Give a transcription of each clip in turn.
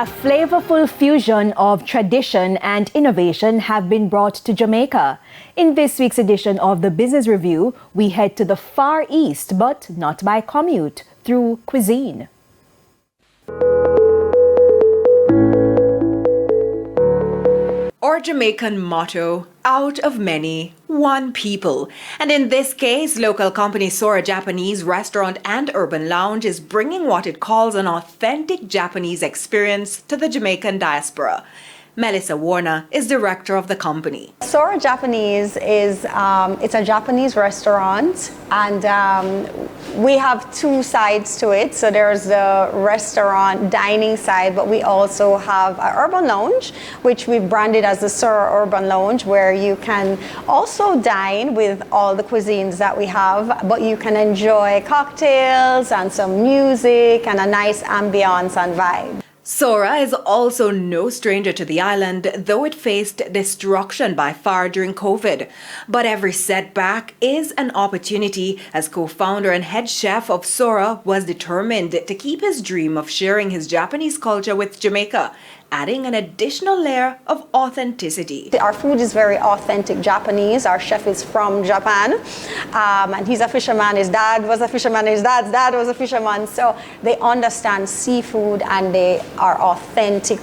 A flavorful fusion of tradition and innovation have been brought to Jamaica. In this week's edition of the Business Review, we head to the Far East, but not by commute, through Cuisine. Our Jamaican motto, out of many, one people. And in this case, local company Sora Japanese Restaurant and Urban Lounge is bringing what it calls an authentic Japanese experience to the Jamaican diaspora. Melissa Warner is director of the company. Sora Japanese is it's a Japanese restaurant, and we have two sides to it. So there's the restaurant dining side, but we also have an urban lounge, which we branded as the Sora Urban Lounge, where you can also dine with all the cuisines that we have, but you can enjoy cocktails and some music and a nice ambiance and vibe. Sora is also no stranger to the island, though it faced destruction by fire during COVID. But every setback is an opportunity, as co-founder and head chef of Sora was determined to keep his dream of sharing his Japanese culture with Jamaica, adding an additional layer of authenticity. Our food is very authentic Japanese. Our chef is from Japan, and he's a fisherman. His dad was a fisherman. His dad's dad was a fisherman. So they understand seafood, and they are authentic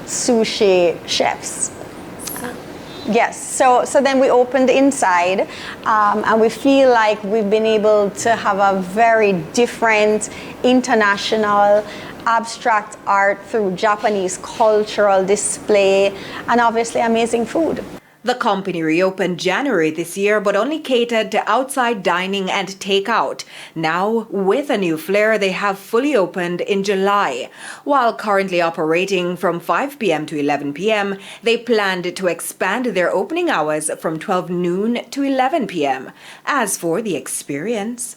sushi chefs. Yes, so then we opened inside, and we feel like we've been able to have a very different international abstract art through Japanese cultural display and obviously amazing food. The company reopened January this year, but only catered to outside dining and takeout. Now, with a new flair, they have fully opened in July. While currently operating from 5 p.m. to 11 p.m., they planned to expand their opening hours from 12 noon to 11 p.m. As for the experience,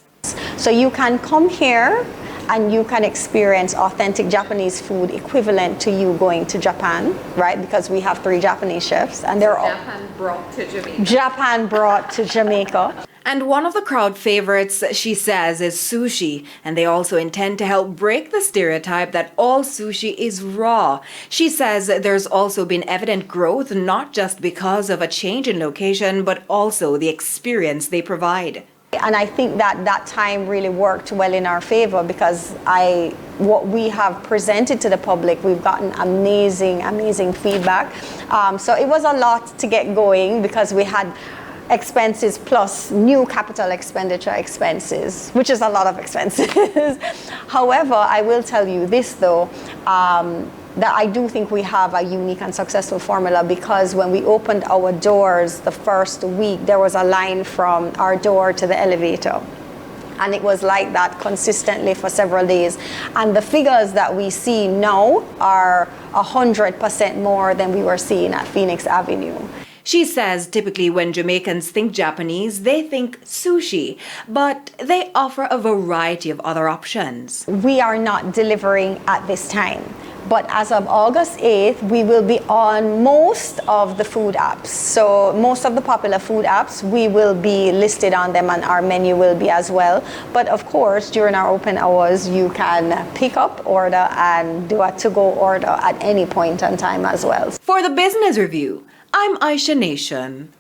so you can come here and you can experience authentic Japanese food equivalent to you going to Japan, right? Because we have 3 Japanese chefs, and they're all Japan brought to Jamaica. Japan brought to Jamaica. And one of the crowd favorites, she says, is sushi. And they also intend to help break the stereotype that all sushi is raw. She says there's also been evident growth, not just because of a change in location, but also the experience they provide. And I think that time really worked well in our favor, because what we have presented to the public, we've gotten amazing feedback. So it was a lot to get going, because we had expenses plus new capital expenditure expenses, which is a lot of expenses. However, I will tell you this though, that I do think we have a unique and successful formula, because when we opened our doors the first week, there was a line from our door to the elevator. And it was like that consistently for several days. And the figures that we see now are 100% more than we were seeing at Phoenix Avenue. She says typically when Jamaicans think Japanese, they think sushi, but they offer a variety of other options. We are not delivering at this time, but as of August 8th, we will be on most of the food apps. So most of the popular food apps, we will be listed on them, and our menu will be as well. But of course, during our open hours, you can pick up, order, and do a to-go order at any point in time as well. For the Business Review, I'm Aisha Nation.